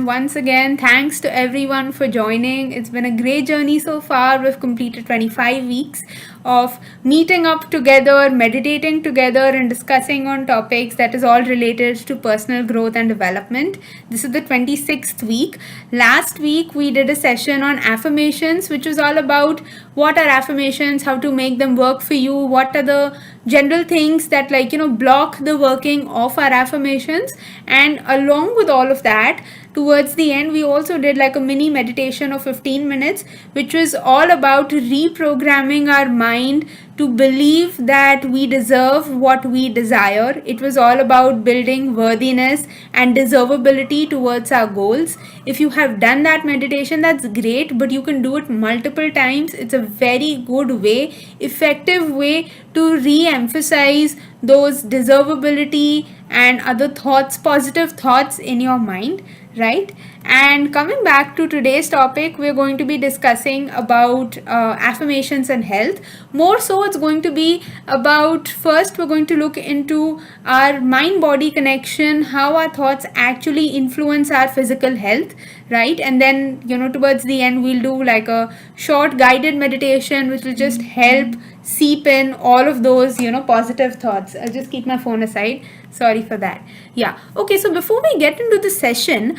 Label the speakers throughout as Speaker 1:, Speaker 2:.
Speaker 1: once again, thanks to everyone for joining. It's been a great journey so far. We've completed 25 weeks of meeting up together, meditating together, and discussing on topics that is all related to personal growth and development. This is the 26th week. Last week, we did a session on affirmations, which was all about what are affirmations, how to make them work for you, what are the general things that block the working of our affirmations. And along with all of that, towards the end, we also did like a mini meditation of 15 minutes, which was all about reprogramming our mind to believe that we deserve what we desire. It was all about building worthiness and deservability towards our goals. If you have done that meditation, that's great, but you can do it multiple times. It's a very good way, effective way to re-emphasize those deservability and other thoughts, positive thoughts in your mind, right? And coming back to today's topic, we're going to be discussing about affirmations and health. More so, it's going to be about, first we're going to look into our mind-body connection, how our thoughts actually influence our physical health, right? And then towards the end, we'll do like a short guided meditation which will just help seep in all of those positive thoughts. I'll just keep my phone aside, sorry for that. Yeah, okay, so before we get into the session,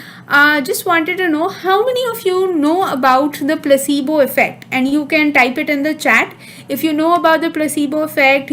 Speaker 1: just wanted to know how many of you know about the placebo effect, and you can type it in the chat if you know about the placebo effect,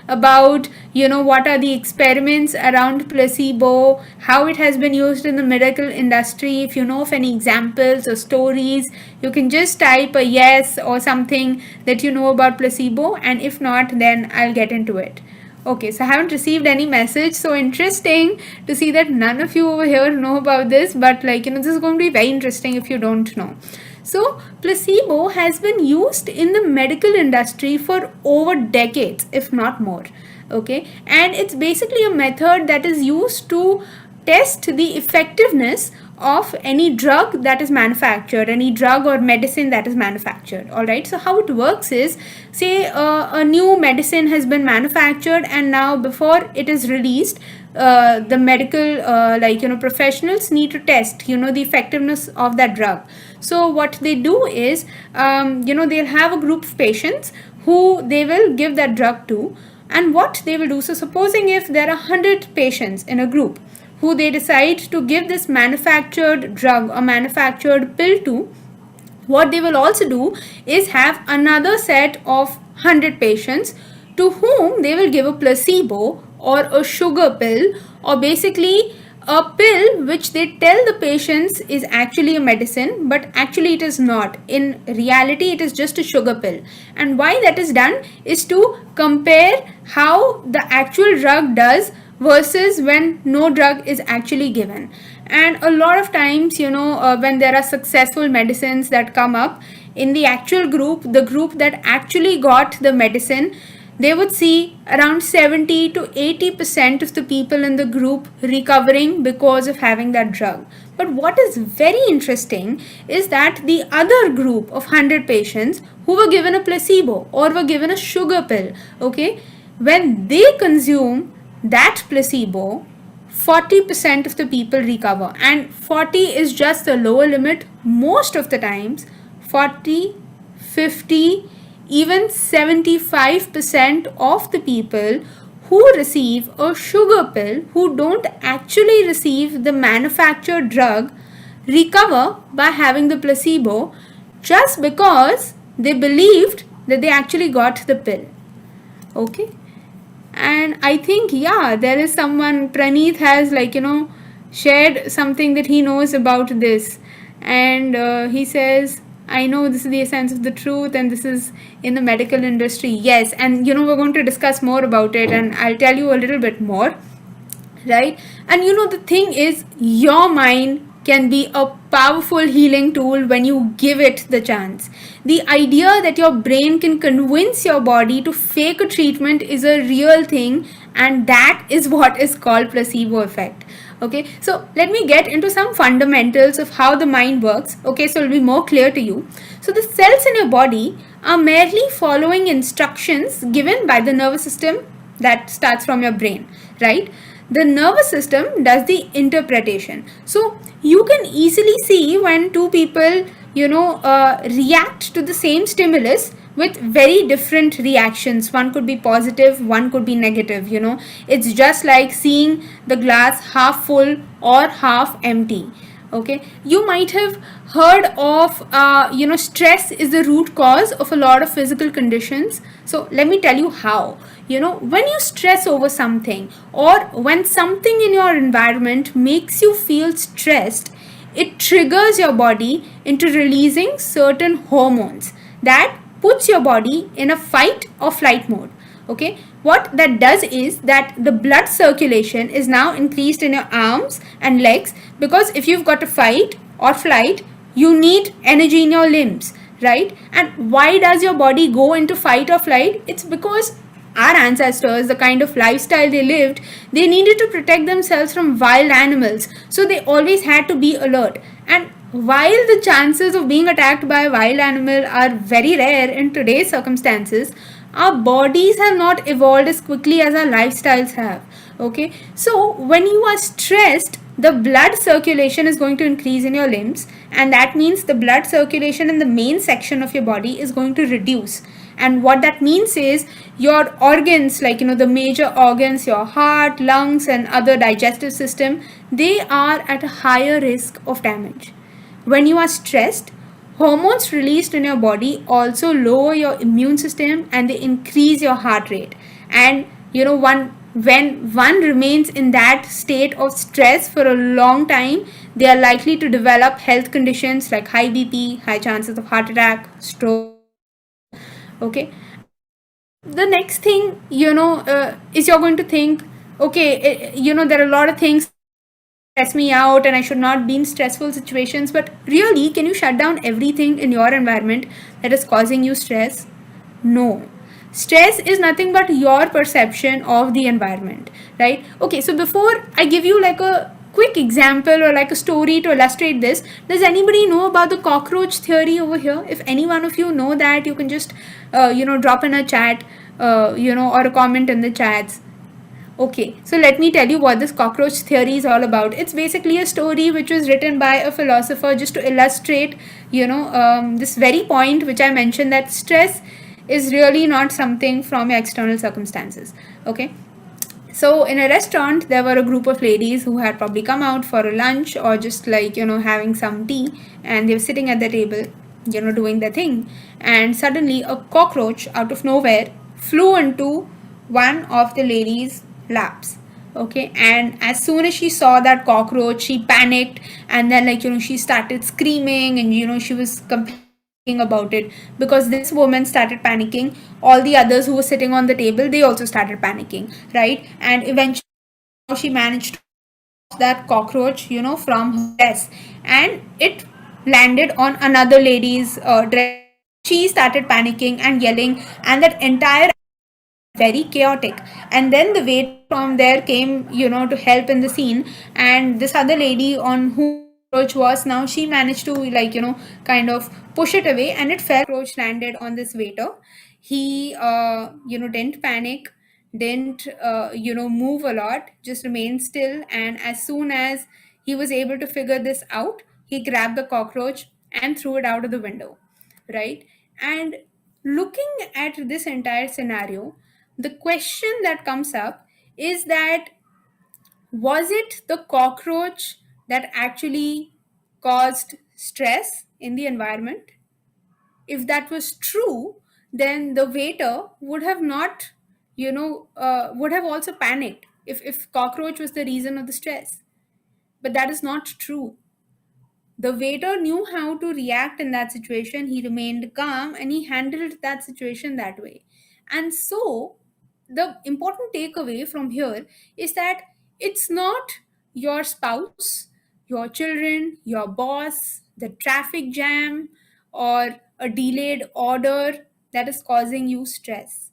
Speaker 1: about what are the experiments around placebo, how it has been used in the medical industry. If you know of any examples or stories, you can just type a yes or something that you know about placebo, and if not, then I'll get into it. Okay, so I haven't received any message. So interesting to see that none of you over here know about this, but this is going to be very interesting if you don't know. So placebo has been used in the medical industry for over decades, if not more. Okay, and it's basically a method that is used to test the effectiveness of any drug that is manufactured, any drug or medicine that is manufactured. All right, so how it works is, say a new medicine has been manufactured, and now before it is released, the medical professionals need to test the effectiveness of that drug. So what they do is they'll have a group of patients who they will give that drug to, and what they will do, so supposing if there are 100 patients in a group who they decide to give this manufactured drug or manufactured pill to, what they will also do is have another set of 100 patients to whom they will give a placebo or a sugar pill, or basically a pill which they tell the patients is actually a medicine, but actually it is not. In reality, it is just a sugar pill. And why that is done is to compare how the actual drug does versus when no drug is actually given. And a lot of times, when there are successful medicines that come up in the actual group, the group that actually got the medicine, they would see around 70 to 80% of the people in the group recovering because of having that drug. But what is very interesting is that the other group of 100 patients who were given a placebo or were given a sugar pill, okay, when they consume that placebo, 40% of the people recover. And 40 is just the lower limit. Most of the times 40, 50, even 75% of the people who receive a sugar pill, who don't actually receive the manufactured drug, recover by having the placebo, just because they believed that they actually got the pill. Okay, and I think, yeah, there is someone, Praneeth has shared something that he knows about this, and he says, I know this is the essence of the truth, and this is in the medical industry. Yes, and we're going to discuss more about it, and I'll tell you a little bit more, right? And the thing is, your mind can be a powerful healing tool when you give it the chance. The idea that your brain can convince your body to fake a treatment is a real thing, and that is what is called placebo effect. Okay, so let me get into some fundamentals of how the mind works. Okay, so it'll be more clear to you. So the cells in your body are merely following instructions given by the nervous system that starts from your brain, right? The nervous system does the interpretation. So you can easily see when two people, react to the same stimulus with very different reactions. One could be positive, one could be negative. It's just like seeing the glass half full or half empty. Okay, you might have heard of stress is the root cause of a lot of physical conditions. So let me tell you how. When you stress over something, or when something in your environment makes you feel stressed, it triggers your body into releasing certain hormones that puts your body in a fight or flight mode. Okay, what that does is that the blood circulation is now increased in your arms and legs, because if you've got to fight or flight, you need energy in your limbs, right? And why does your body go into fight or flight? It's because our ancestors, the kind of lifestyle they lived, they needed to protect themselves from wild animals, so they always had to be alert. And while the chances of being attacked by a wild animal are very rare in today's circumstances, our bodies have not evolved as quickly as our lifestyles have. Okay, so when you are stressed, the blood circulation is going to increase in your limbs, and that means the blood circulation in the main section of your body is going to reduce. And what that means is your organs, like the major organs, your heart, lungs, and other digestive system, they are at a higher risk of damage. When you are stressed, hormones released in your body also lower your immune system, and they increase your heart rate. And when one remains in that state of stress for a long time, they are likely to develop health conditions like high BP, high chances of heart attack, stroke, okay. And the next thing, is you're going to think, okay, there are a lot of things stress me out and I should not be in stressful situations. But really, can you shut down everything in your environment that is causing you stress? No. Stress is nothing but your perception of the environment, right? Okay, so before I give you like a quick example or like a story to illustrate this, does anybody know about the cockroach theory over here? If any one of you know that, you can just drop in a chat, or a comment in the chats. Okay, so let me tell you what this cockroach theory is all about. It's basically a story which was written by a philosopher just to illustrate, this very point which I mentioned, that stress is really not something from your external circumstances. Okay, so in a restaurant, there were a group of ladies who had probably come out for a lunch or just like, having some tea, and they were sitting at the table, doing their thing. And suddenly, a cockroach out of nowhere flew into one of the ladies' laps. Okay, and as soon as she saw that cockroach, she panicked, and then, like, she started screaming, and she was panicking about it. Because this woman started panicking, all the others who were sitting on the table, they also started panicking, right? And eventually she managed to toss that cockroach, from her dress, and it landed on another lady's dress. She started panicking and yelling, and that entire very chaotic. And then the waiter from there came, to help in the scene. And this other lady on whom cockroach was, now she managed to, like, kind of push it away, and it fell. Cockroach landed on this waiter. He didn't panic, didn't move a lot, just remained still. And as soon as he was able to figure this out, he grabbed the cockroach and threw it out of the window, right? And looking at this entire scenario, the question that comes up is that, was it the cockroach that actually caused stress in the environment? If that was true, then the waiter would have not, would have also panicked if cockroach was the reason of the stress. But that is not true. The waiter knew how to react in that situation. He remained calm and he handled that situation that way. And so, the important takeaway from here is that it's not your spouse, your children, your boss, the traffic jam, or a delayed order that is causing you stress.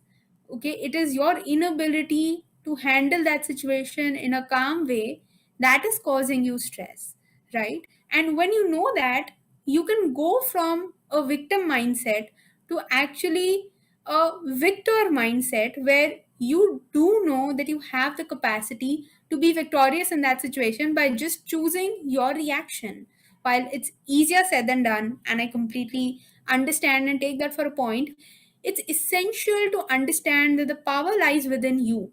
Speaker 1: Okay, it is your inability to handle that situation in a calm way that is causing you stress, right? And when you know that, you can go from a victim mindset to actually a victor mindset, where you do know that you have the capacity to be victorious in that situation by just choosing your reaction. While it's easier said than done, and I completely understand and take that for a point, it's essential to understand that the power lies within you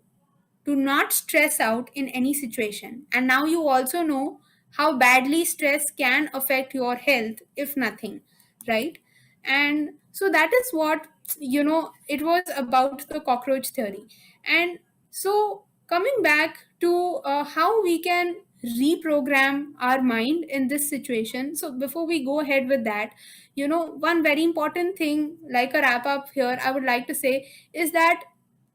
Speaker 1: to not stress out in any situation. And now you also know how badly stress can affect your health, if nothing, right? And so that is what, it was about the cockroach theory. And so coming back to how we can reprogram our mind in this situation. So before we go ahead with that, one very important thing, like a wrap up here, I would like to say is that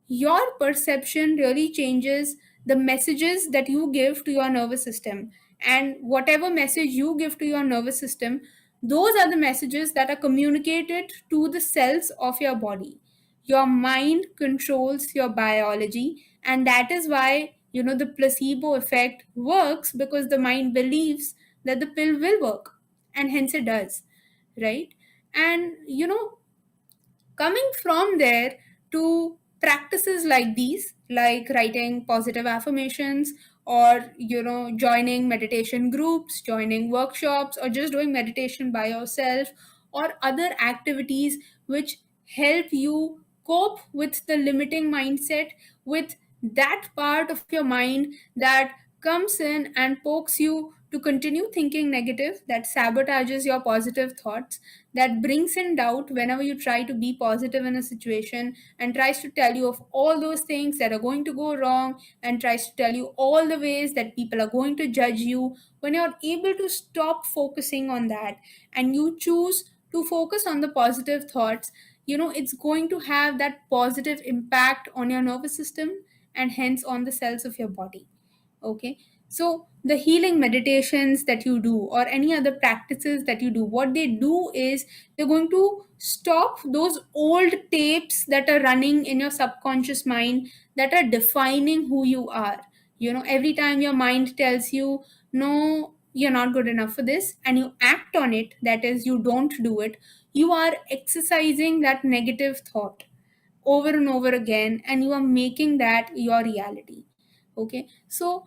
Speaker 1: your perception really changes the messages that you give to your nervous system. And whatever message you give to your nervous system, those are the messages that are communicated to the cells of your body. Your mind controls your biology, and that is why the placebo effect works, because the mind believes that the pill will work, and hence it does, right? And coming from there to practices like these, like writing positive affirmations, or joining meditation groups, joining workshops, or just doing meditation by yourself, or other activities which help you cope with the limiting mindset, with that part of your mind that comes in and pokes you to continue thinking negative, that sabotages your positive thoughts, that brings in doubt whenever you try to be positive in a situation, and tries to tell you of all those things that are going to go wrong, and tries to tell you all the ways that people are going to judge you. When you're able to stop focusing on that and you choose to focus on the positive thoughts, it's going to have that positive impact on your nervous system, and hence on the cells of your body. Okay, so the healing meditations that you do, or any other practices that you do, what they do is they're going to stop those old tapes that are running in your subconscious mind, that are defining who you are. Every time your mind tells you, no, you're not good enough for this, and you act on it, that is, you don't do it, you are exercising that negative thought over and over again, and you are making that your reality. Okay, so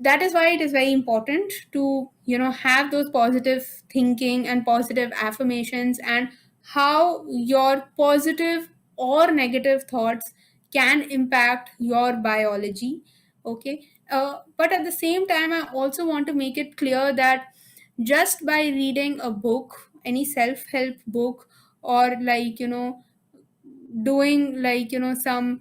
Speaker 1: that is why it is very important to have those positive thinking and positive affirmations, and how your positive or negative thoughts can impact your biology. Okay, but at the same time, I also want to make it clear that just by reading a book, any self-help book, or like doing like some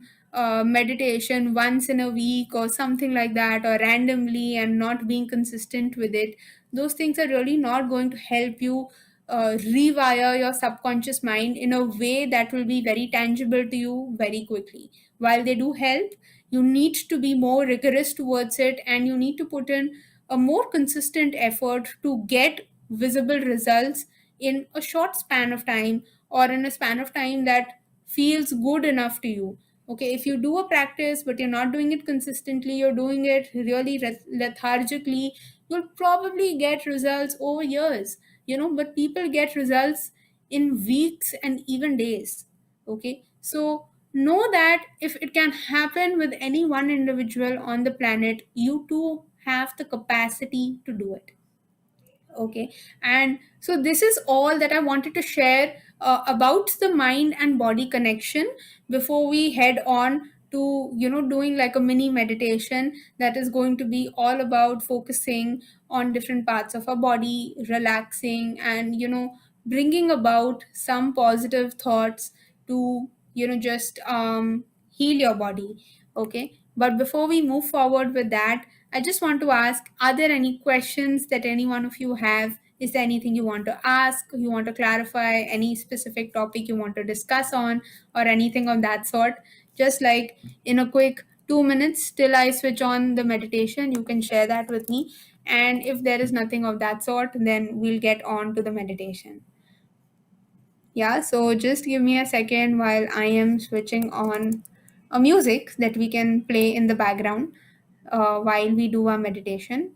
Speaker 1: meditation once in a week or something like that, or randomly, and not being consistent with it, those things are really not going to help you rewire your subconscious mind in a way that will be very tangible to you very quickly. While they do help, you need to be more rigorous towards it, and you need to put in a more consistent effort to get visible results in a short span of time, or in a span of time that feels good enough to you. Okay, if you do a practice but you're not doing it consistently, you're doing it really lethargically, you'll probably get results over years, but people get results in weeks and even days. Okay, so know that if it can happen with any one individual on the planet, you too have the capacity to do it. Okay, and so this is all that I wanted to share about the mind and body connection, before we head on to doing like a mini meditation that is going to be all about focusing on different parts of our body, relaxing, and bringing about some positive thoughts to just heal your body. Okay, but before we move forward with that, I just want to ask, are there any questions that any one of you have? Is there anything you want to ask, you want to clarify, any specific topic you want to discuss on, or anything of that sort? Just like in a quick 2 minutes till I switch on the meditation, you can share that with me. And if there is nothing of that sort, then we'll get on to the meditation. Yeah, so just give me a second while I am switching on a music that we can play in the background while we do our meditation.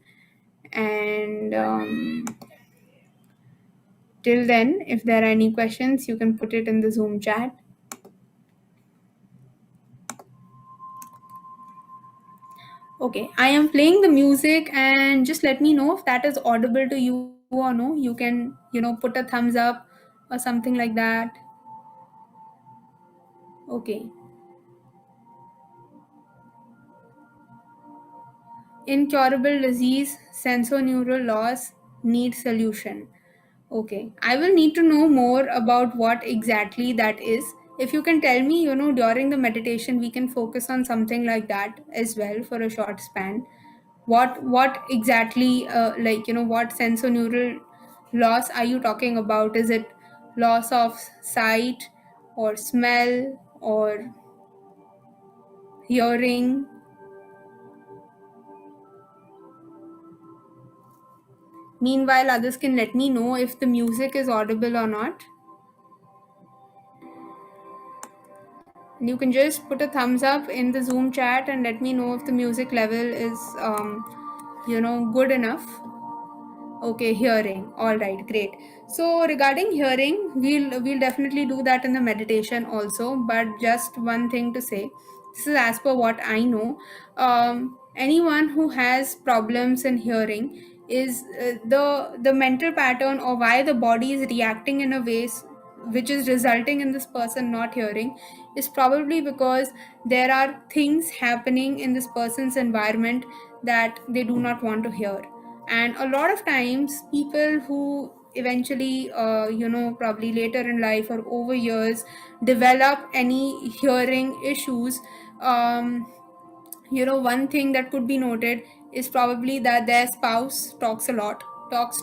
Speaker 1: And till then, if there are any questions, you can put it in the Zoom chat. Okay, I am playing the music and just let me know if that is audible to you or no. You can, put a thumbs up or something like that. Okay. Incurable disease, sensorineural loss, need solution. Okay, I will need to know more about what exactly that is. If you can tell me, during the meditation, we can focus on something like that as well for a short span. What exactly, what sensorineural loss are you talking about? Is it loss of sight or smell or hearing? Meanwhile, others can let me know if the music is audible or not. You can just put a thumbs up in the Zoom chat and let me know if the music level is, good enough. Okay, hearing. All right, great. So regarding hearing, we'll definitely do that in the meditation also. But just one thing to say, this is as per what I know. Anyone who has problems in hearing is the mental pattern or why the body is reacting in a way which is resulting in this person not hearing is probably because there are things happening in this person's environment that they do not want to hear. And a lot of times people who eventually probably later in life or over years develop any hearing issues, um, one thing that could be noted is probably that their spouse talks a lot, talks,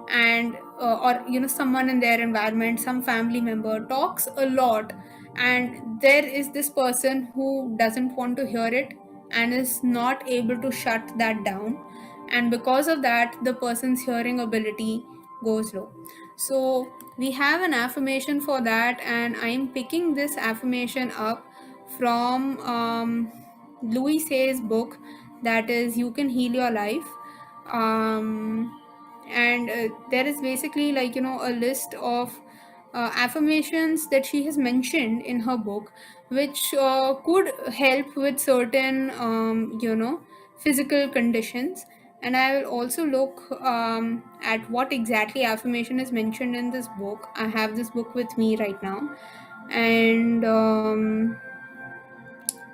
Speaker 1: and or someone in their environment, some family member talks a lot, and there is this person who doesn't want to hear it and is not able to shut that down, and because of that the person's hearing ability goes low. So we have an affirmation for that, and I am picking this affirmation up from Louis Hay's book, that is You Can Heal Your Life. And there is basically a list of affirmations that she has mentioned in her book, which could help with certain physical conditions. And I will also look at what exactly affirmation is mentioned in this book. I have this book with me right now, and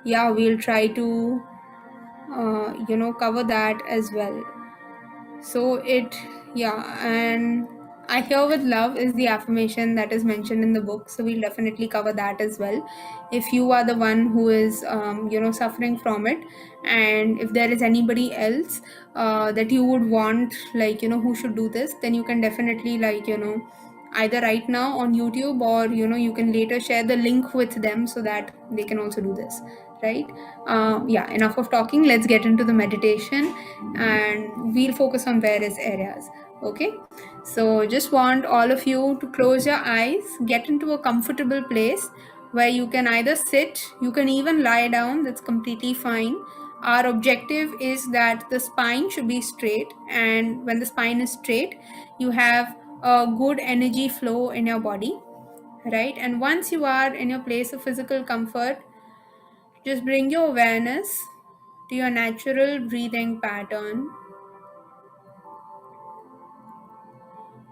Speaker 1: yeah, we'll try to cover that as well. So it, yeah, and I hear with love is the affirmation that is mentioned in the book. So we'll definitely cover that as well. If you are the one who is, suffering from it, and if there is anybody else that you would want, who should do this, then you can definitely, either right now on YouTube, or, you can later share the link with them so that they can also do this, right? Yeah, enough of talking. Let's get into the meditation, and we'll focus on various areas. Okay, so just want all of you to close your eyes, get into a comfortable place where you can either sit, you can even lie down, that's completely fine. Our objective is that the spine should be straight, and when the spine is straight, you have a good energy flow in your body, right? And once you are in your place of physical comfort, just bring your awareness to your natural breathing pattern.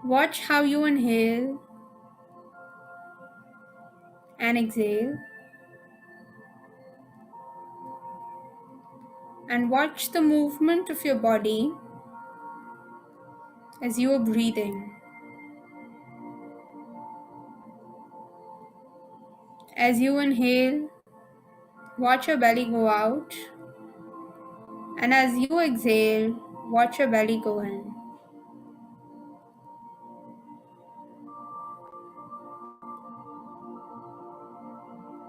Speaker 1: Watch how you inhale and exhale, and watch the movement of your body as you are breathing. As you inhale, watch your belly go out, and as you exhale, watch your belly go in.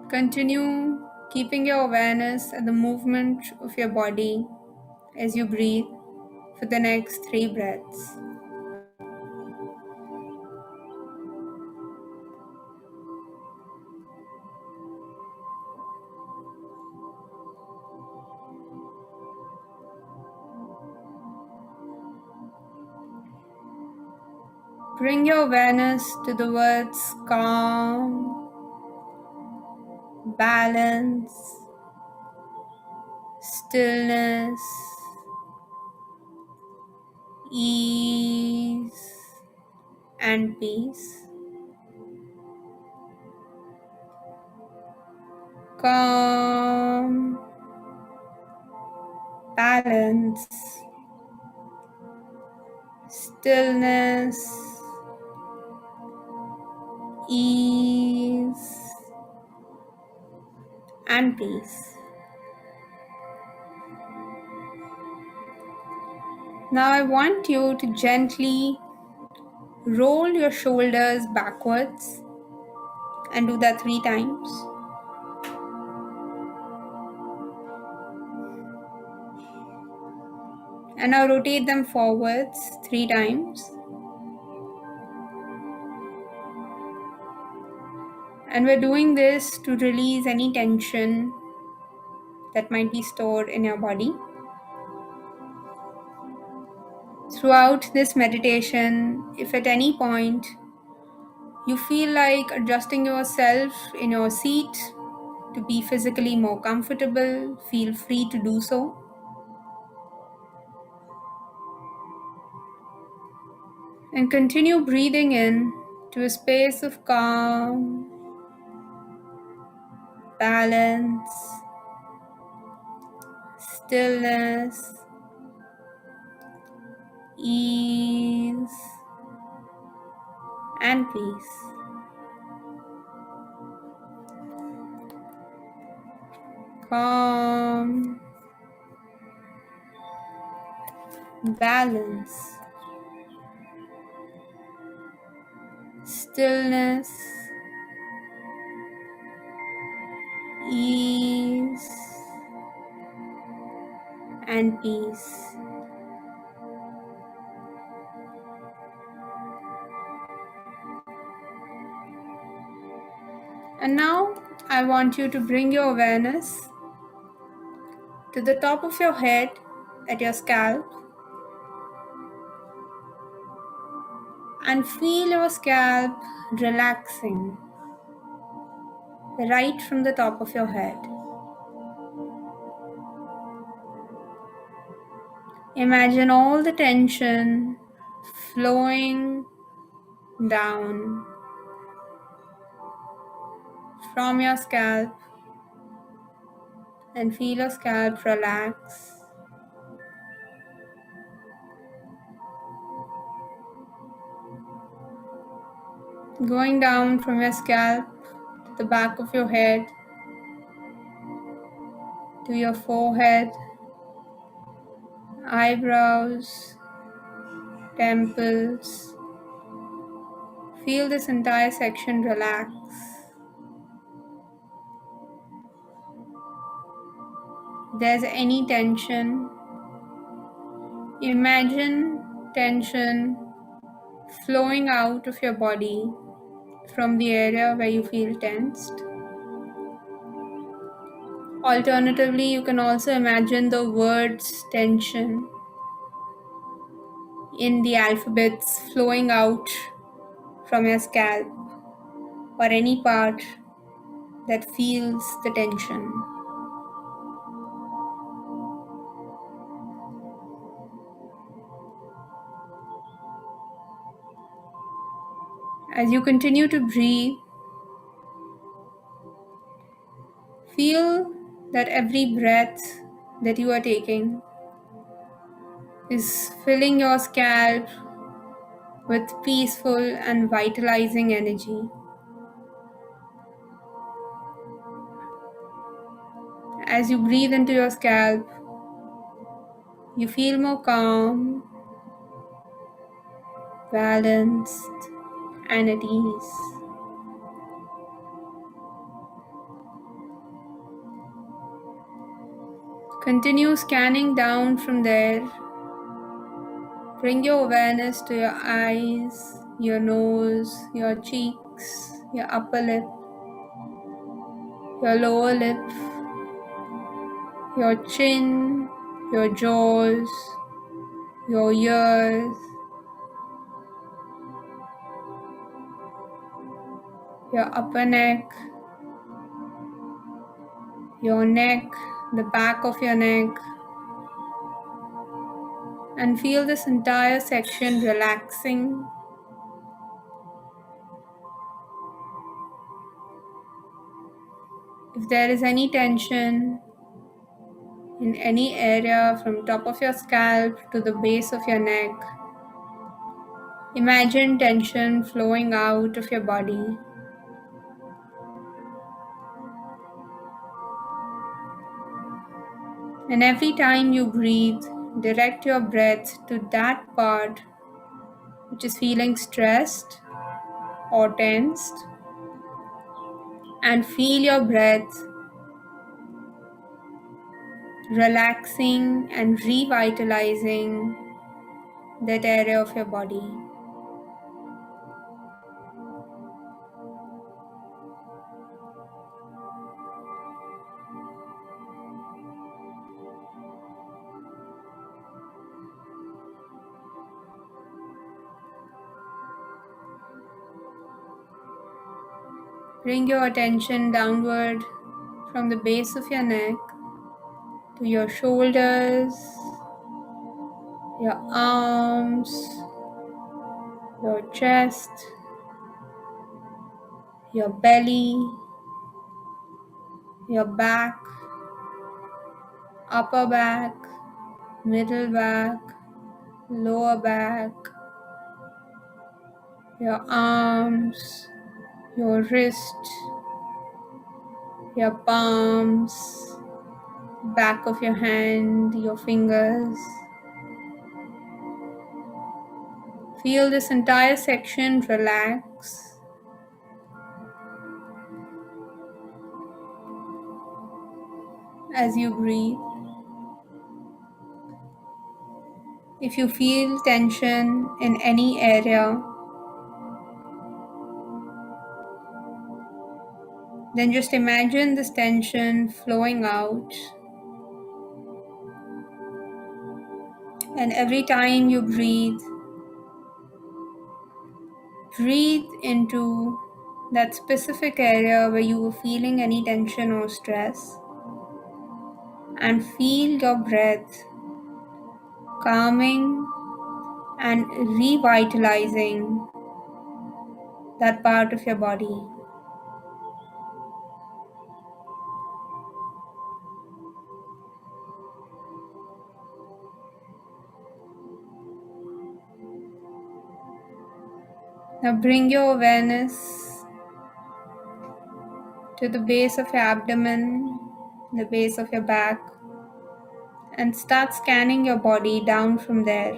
Speaker 1: Continue keeping your awareness at the movement of your body as you breathe for the next 3 breaths. Bring your awareness to the words calm, balance, stillness, ease, and peace. Calm, balance, stillness, ease, and peace. Now I want you to gently roll your shoulders backwards and do that 3 times. And now rotate them forwards 3 times. And we're doing this to release any tension that might be stored in your body. Throughout this meditation, if at any point you feel like adjusting yourself in your seat to be physically more comfortable, feel free to do so. And continue breathing in to a space of calm, balance, stillness, ease, and peace. Calm, balance, stillness, ease, and peace. And now I want you to bring your awareness to the top of your head at your scalp and feel your scalp relaxing right from the top of your head. Imagine all the tension flowing down from your scalp and feel your scalp relax. Going down from your scalp to the back of your head, to your forehead, eyebrows, temples. Feel this entire section relax. If there's any tension, imagine tension flowing out of your body from the area where you feel tensed. Alternatively, you can also imagine the words tension in the alphabets flowing out from your scalp or any part that feels the tension. As you continue to breathe, feel that every breath that you are taking is filling your scalp with peaceful and vitalizing energy. As you breathe into your scalp, you feel more calm, balanced, and at ease. Continue scanning down from there. Bring your awareness to your eyes, your nose, your cheeks, your upper lip, your lower lip, your chin, your jaws, your ears, your upper neck, your neck, the back of your neck, and feel this entire section relaxing. If there is any tension in any area from top of your scalp to the base of your neck, imagine tension flowing out of your body. And every time you breathe, direct your breath to that part which is feeling stressed or tensed, and feel your breath relaxing and revitalizing that area of your body. Bring your attention downward from the base of your neck to your shoulders, your arms, your chest, your belly, your back, upper back, middle back, lower back, your arms, your wrist, your palms, back of your hand, your fingers. Feel this entire section relax as you breathe. If you feel tension in any area, then just imagine this tension flowing out. And every time you breathe, breathe into that specific area where you were feeling any tension or stress, and feel your breath calming and revitalizing that part of your body. Now bring your awareness to the base of your abdomen, the base of your back, and start scanning your body down from there.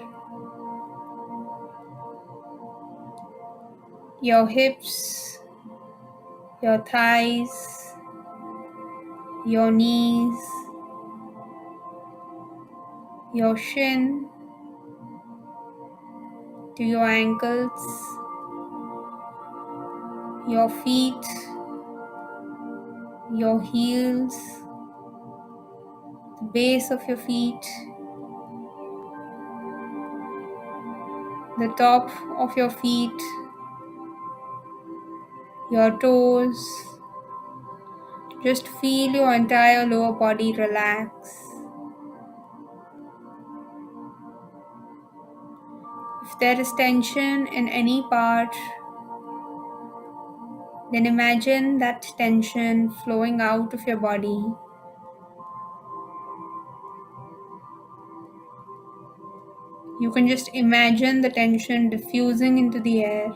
Speaker 1: Your hips, your thighs, your knees, your shin, to your ankles, your feet, your heels, the base of your feet, the top of your feet, your toes. Just feel your entire lower body relax. If there is tension in any part, then imagine that tension flowing out of your body. You can just imagine the tension diffusing into the air.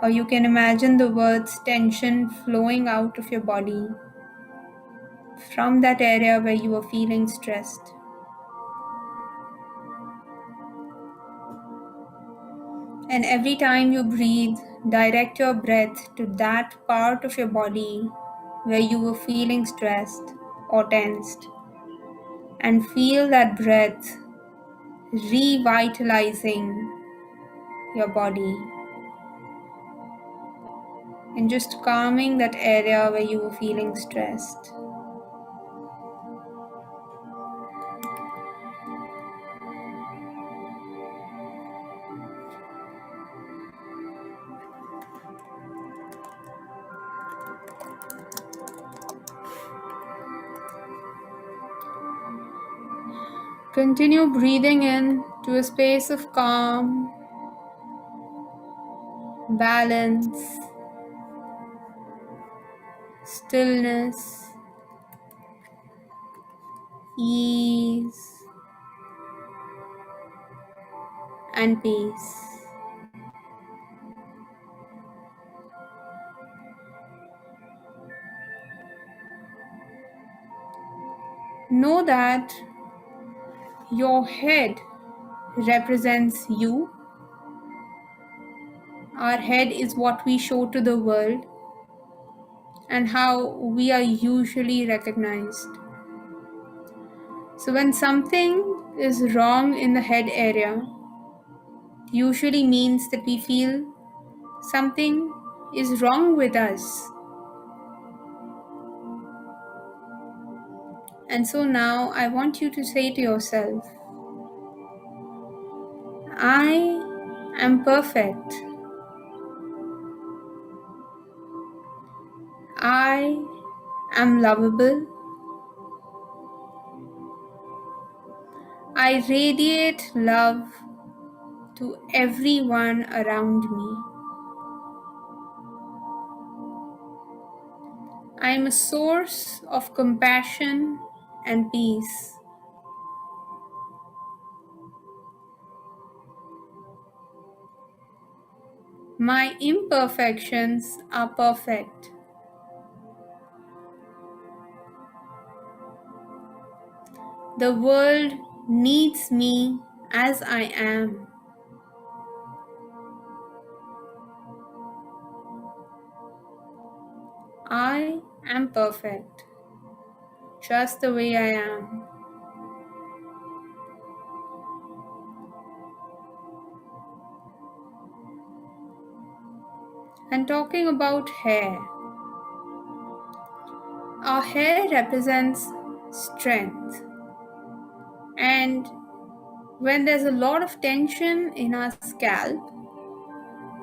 Speaker 1: Or you can imagine the words tension flowing out of your body from that area where you are feeling stressed. And every time you breathe, direct your breath to that part of your body where you were feeling stressed or tensed. And feel that breath revitalizing your body. And just calming that area where you were feeling stressed. Continue breathing in to a space of calm, balance, stillness, ease, and peace. Know that your head represents you. Our head is what we show to the world and how we are usually recognized. So, when something is wrong in the head area, it usually means that we feel something is wrong with us. And so now I want you to say to yourself, I am perfect. I am lovable. I radiate love to everyone around me. I am a source of compassion and peace. My imperfections are perfect. The world needs me as I am. I am perfect, just the way I am. And talking about hair, our hair represents strength. And when there's a lot of tension in our scalp,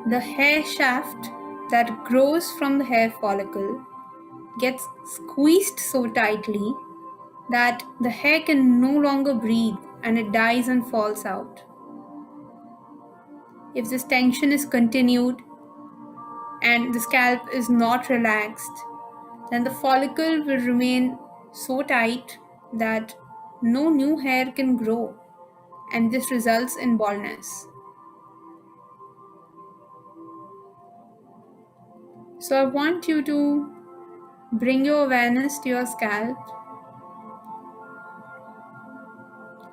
Speaker 1: the hair shaft that grows from the hair follicle gets squeezed so tightly that the hair can no longer breathe and it dies and falls out. If this tension is continued and the scalp is not relaxed, then the follicle will remain so tight that no new hair can grow, and this results in baldness. So I want you to bring your awareness to your scalp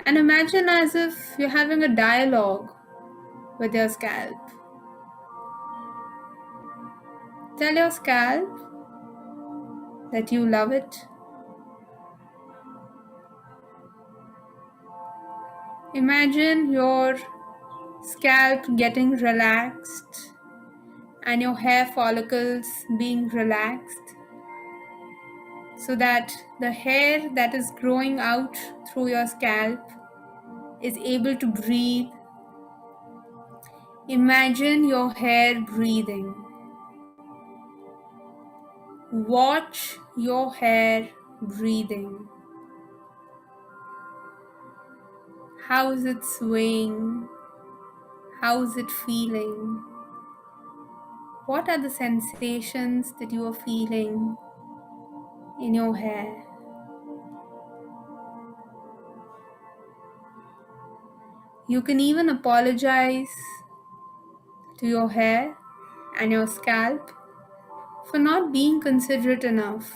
Speaker 1: and imagine as if you're having a dialogue with your scalp. Tell your scalp that you love it. Imagine your scalp getting relaxed and your hair follicles being relaxed so that the hair that is growing out through your scalp is able to breathe. Imagine your hair breathing. Watch your hair breathing. How is it swaying? How is it feeling? What are the sensations that you are feeling in your hair? You can even apologize to your hair and your scalp for not being considerate enough,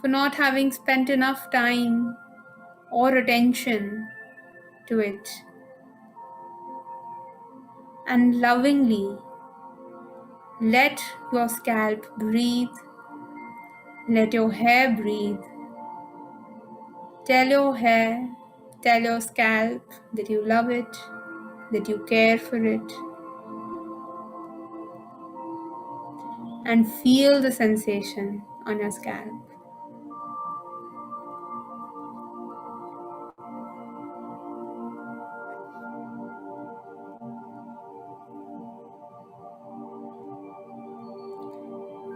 Speaker 1: for not having spent enough time or attention to it. And lovingly let your scalp breathe, let your hair breathe. Tell your hair, tell your scalp that you love it, that you care for it, and feel the sensation on your scalp.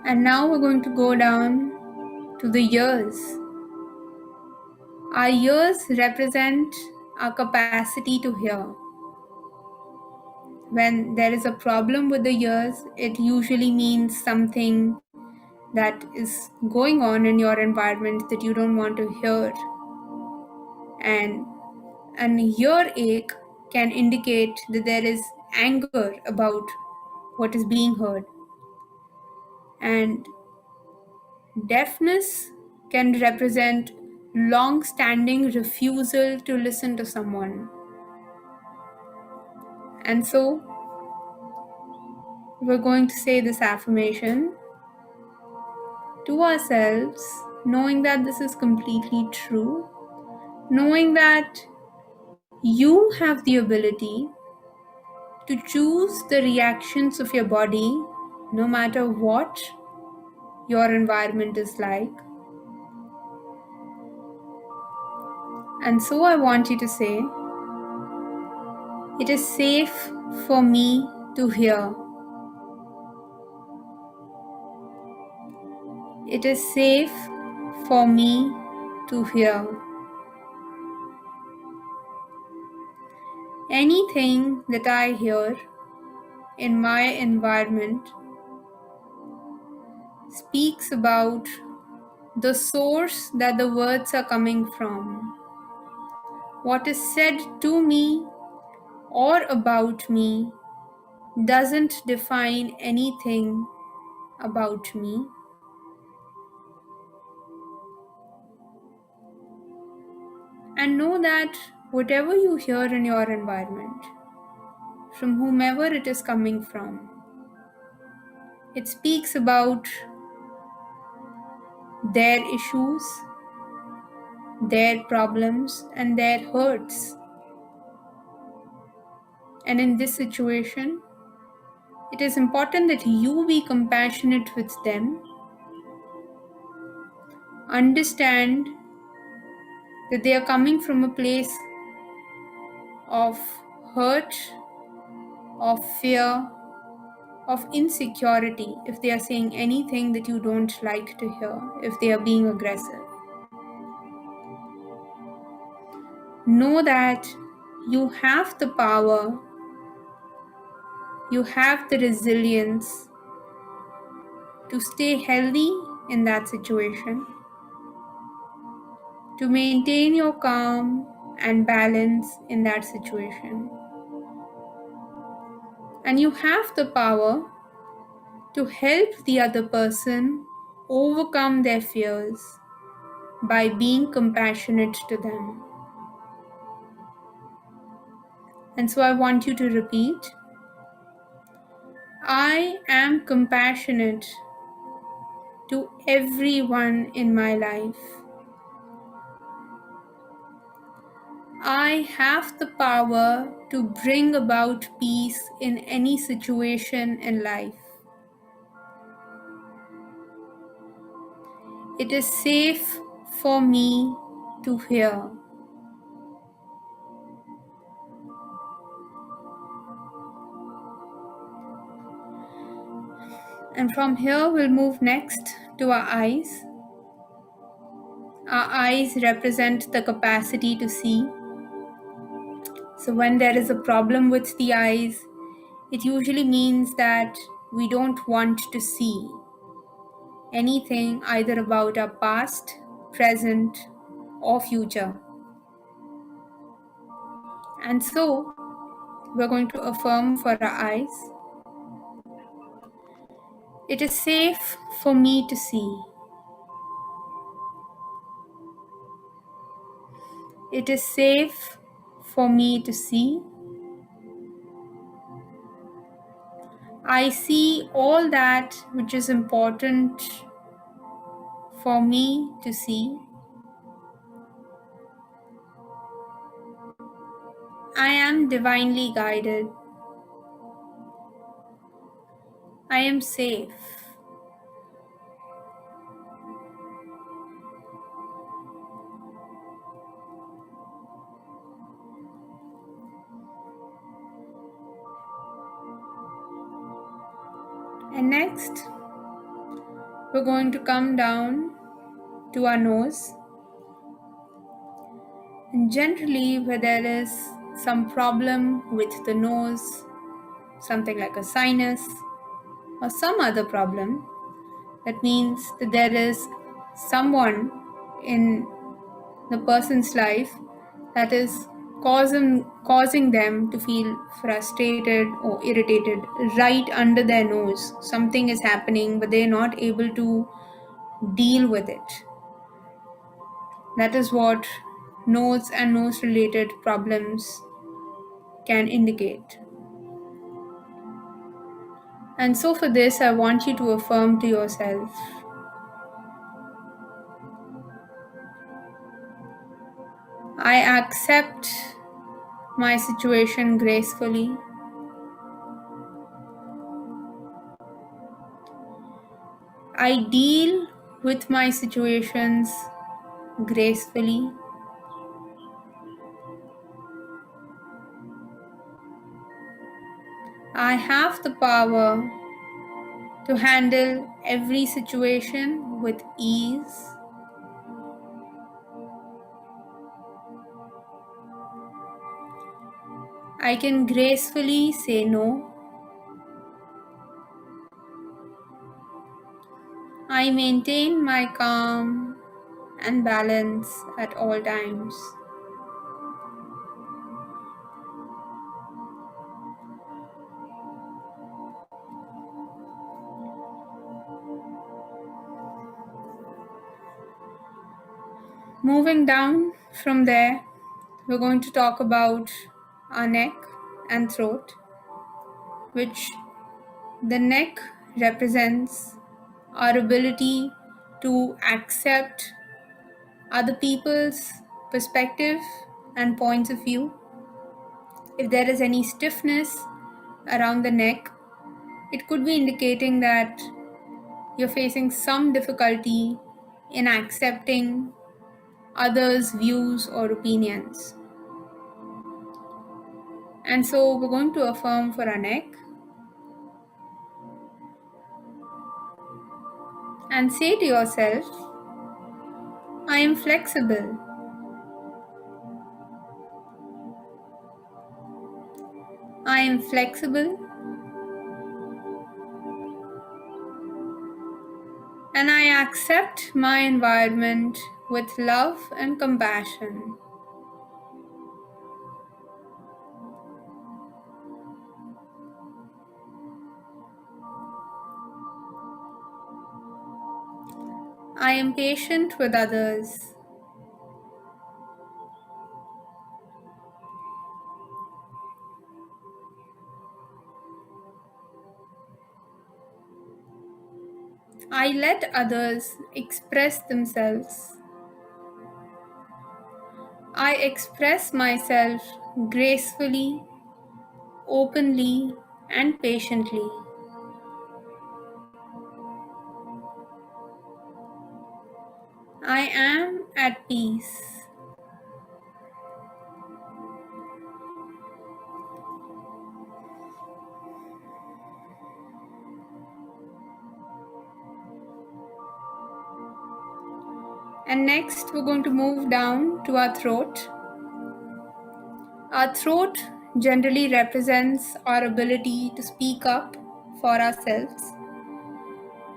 Speaker 1: And now we're going to go down to the ears. Our ears represent our capacity to hear. When there is a problem with the ears, it usually means something that is going on in your environment that you don't want to hear. And an earache can indicate that there is anger about what is being heard. And deafness can represent long standing refusal to listen to someone. And so, we're going to say this affirmation to ourselves, knowing that this is completely true, knowing that you have the ability to choose the reactions of your body no matter what your environment is like. And so I want you to say, it is safe for me to hear. It is safe for me to hear. Anything that I hear in my environment speaks about the source that the words are coming from. What is said to me or about me doesn't define anything about me. And know that whatever you hear in your environment, from whomever it is coming from, it speaks about their issues, their problems, and their hurts. And in this situation, it is important that you be compassionate with them, understand that they are coming from a place of hurt, of fear, of insecurity if they are saying anything that you don't like to hear, if they are being aggressive. Know that you have the power, you have the resilience to stay healthy in that situation, to maintain your calm and balance in that situation. And you have the power to help the other person overcome their fears by being compassionate to them. And so I want you to repeat, I am compassionate to everyone in my life. I have the power to bring about peace in any situation in life. It is safe for me to hear. And from here, we'll move next to our eyes. Our eyes represent the capacity to see. So when there is a problem with the eyes, it usually means that we don't want to see anything either about our past, present, or future. And so, we're going to affirm for our eyes. It is safe for me to see. It is safe for me to see. I see all that which is important for me to see. I am divinely guided. I am safe. And next, we're going to come down to our nose. Generally, where there is some problem with the nose, something like a sinus, or some other problem, that means that there is someone in the person's life that is causing them to feel frustrated or irritated right under their nose. Something is happening, but they're not able to deal with it. That is what nose and nose related problems can indicate. And so, for this, I want you to affirm to yourself, I accept my situation gracefully. I deal with my situations gracefully. I have the power to handle every situation with ease. I can gracefully say no. I maintain my calm and balance at all times. Moving down from there, we're going to talk about our neck and throat, which the neck represents our ability to accept other people's perspective and points of view. If there is any stiffness around the neck, it could be indicating that you're facing some difficulty in accepting others' views or opinions. And so we're going to affirm for our neck and say to yourself, I am flexible. I am flexible and I accept my environment with love and compassion. I am patient with others. I let others express themselves. I express myself gracefully, openly, and patiently. I am at peace. And next, we're going to move down to our throat. Our throat generally represents our ability to speak up for ourselves.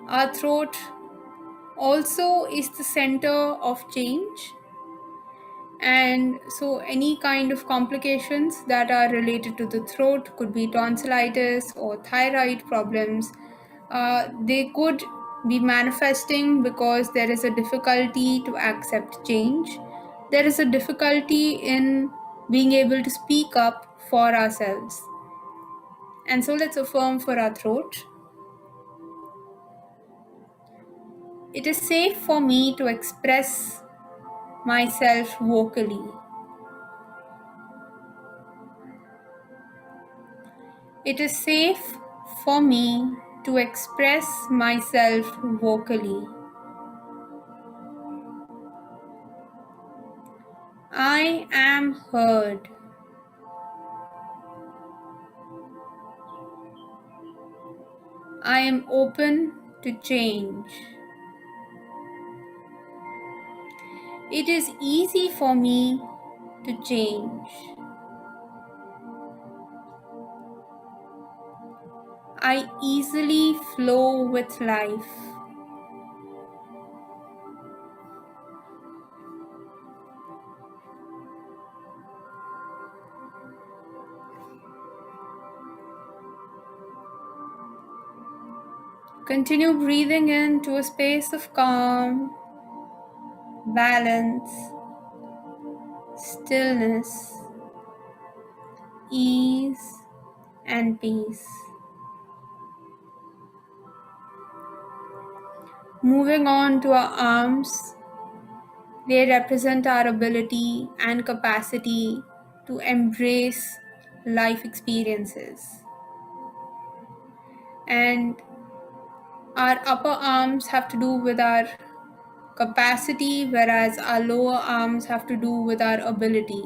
Speaker 1: Our throat also is the center of change, and so any kind of complications that are related to the throat could be tonsillitis or thyroid problems. They could be manifesting because there is a difficulty to accept change. There is a difficulty in being able to speak up for ourselves. And so let's affirm for our throat. It is safe for me to express myself vocally. It is safe for me to express myself vocally. I am heard. I am open to change. It is easy for me to change. I easily flow with life. Continue breathing into a space of calm, balance, stillness, ease, and peace. Moving on to our arms, they represent our ability and capacity to embrace life experiences. And our upper arms have to do with our capacity, whereas our lower arms have to do with our ability.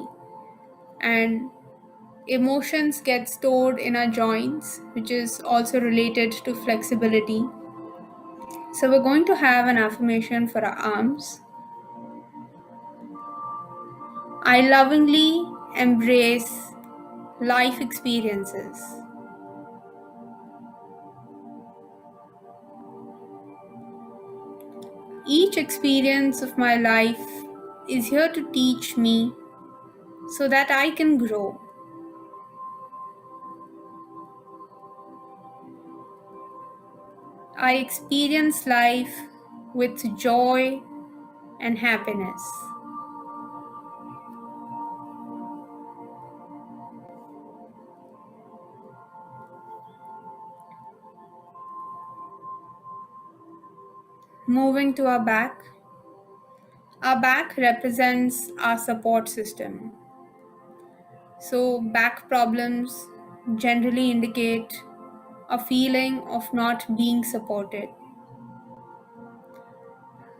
Speaker 1: And emotions get stored in our joints, which is also related to flexibility. So we're going to have an affirmation for our arms. I lovingly embrace life experiences. Each experience of my life is here to teach me so that I can grow. I experience life with joy and happiness. Moving to our back represents our support system. So, back problems generally indicate a feeling of not being supported.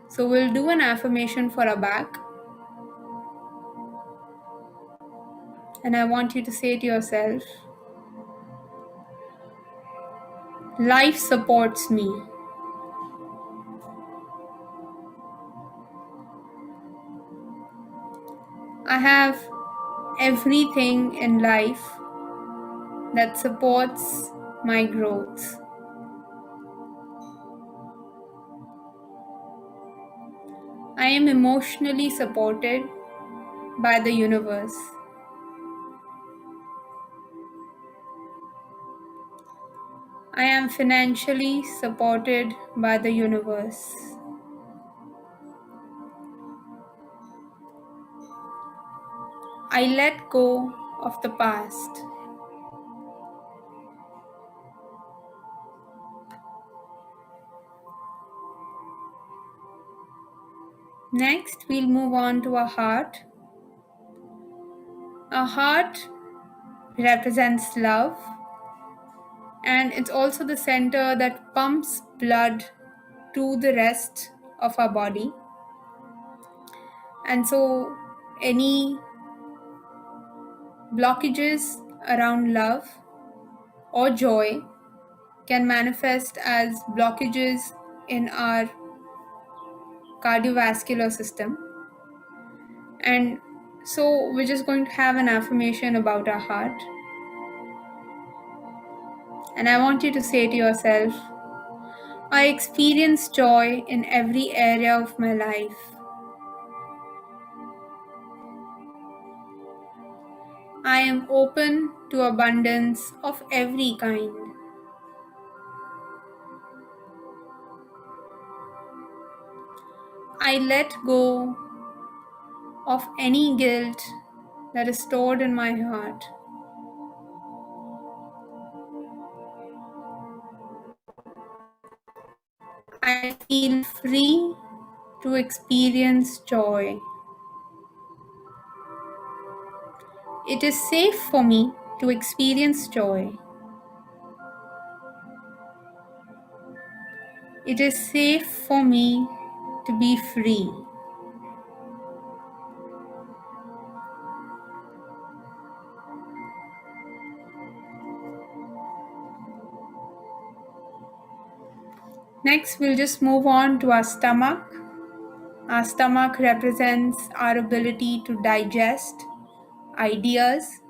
Speaker 1: So, we'll do an affirmation for our back, and I want you to say to yourself, life supports me. I have everything in life that supports my growth. I am emotionally supported by the universe. I am financially supported by the universe. I let go of the past. Next, we'll move on to our heart. Our heart represents love, and it's also the center that pumps blood to the rest of our body. And so, any blockages around love or joy can manifest as blockages in our cardiovascular system. And so, we're just going to have an affirmation about our heart. And I want you to say to yourself, I experience joy in every area of my life. I am open to abundance of every kind. I let go of any guilt that is stored in my heart. I feel free to experience joy. It is safe for me to experience joy. It is safe for me to be free. Next, we'll just move on to our stomach. Our stomach represents our ability to digest ideas.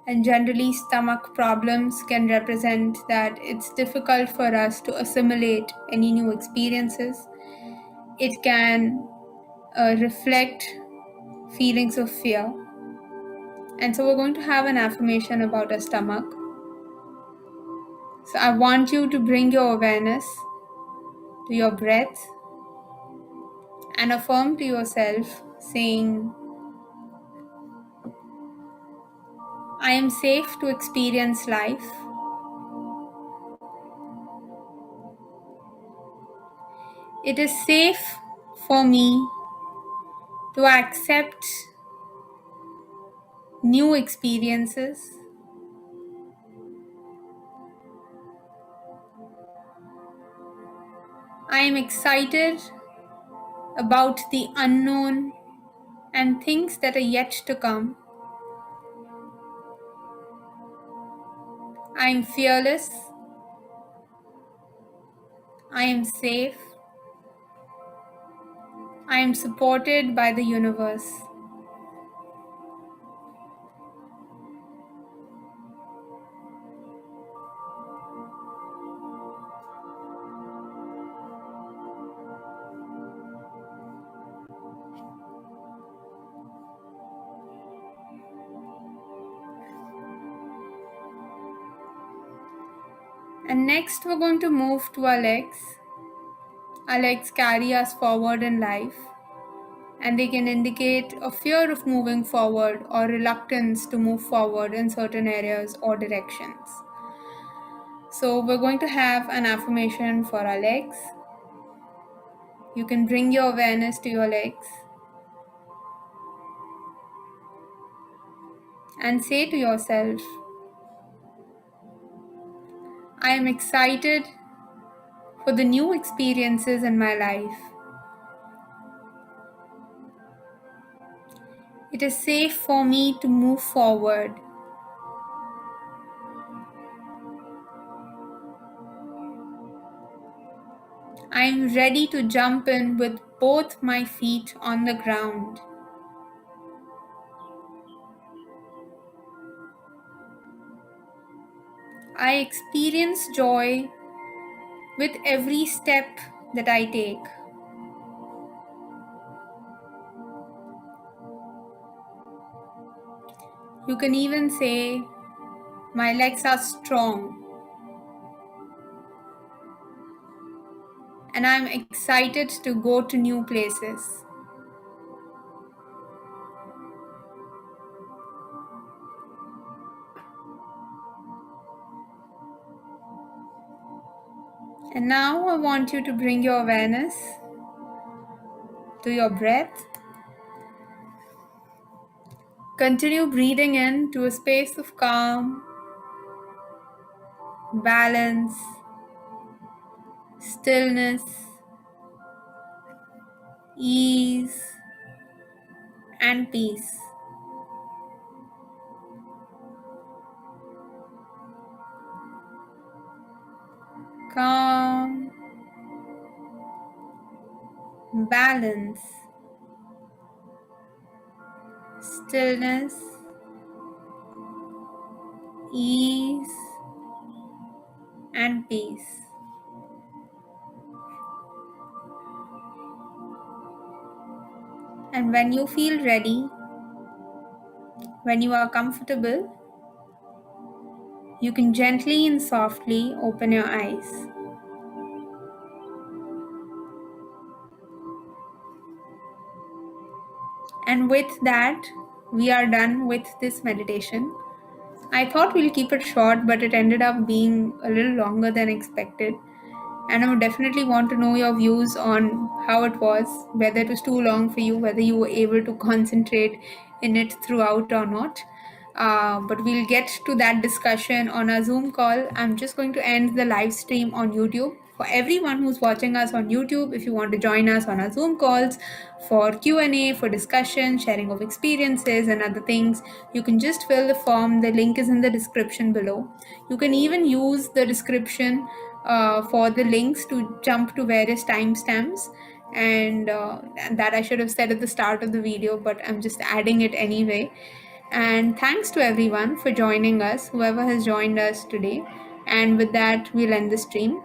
Speaker 1: And generally, stomach problems can represent that it's difficult for us to assimilate any new experiences. It can reflect feelings of fear. And so, we're going to have an affirmation about our stomach. So, I want you to bring your awareness to your breath and affirm to yourself, saying, I am safe to experience life. It is safe for me to accept new experiences. I am excited about the unknown and things that are yet to come. I am fearless. I am safe. I am supported by the universe. And next, we're going to move to our legs. Our legs carry us forward in life, and they can indicate a fear of moving forward or reluctance to move forward in certain areas or directions. So, we're going to have an affirmation for our legs. You can bring your awareness to your legs and say to yourself, I am excited for the new experiences in my life. It is safe for me to move forward. I am ready to jump in with both my feet on the ground. I experience joy with every step that I take. You can even say, my legs are strong and I'm excited to go to new places. And now I want you to bring your awareness to your breath. Continue breathing in to a space of calm, balance, stillness, ease, and peace. Calm, balance, stillness, ease, and peace. And when you feel ready, when you are comfortable, you can gently and softly open your eyes. And with that, we are done with this meditation. I thought we'll keep it short, but it ended up being a little longer than expected. And I would definitely want to know your views on how it was, whether it was too long for you, whether you were able to concentrate in it throughout or not. But we'll get to that discussion on our Zoom call. I'm just going to end the live stream on YouTube. For everyone who's watching us on YouTube, if you want to join us on our Zoom calls for Q&A, for discussion, sharing of experiences and other things, you can just fill the form. The link is in the description below. You can even use the description for the links to jump to various timestamps, and that I should have said at the start of the video, but I'm just adding it anyway. And thanks to everyone for joining us, whoever has joined us today. And with that, we'll end the stream.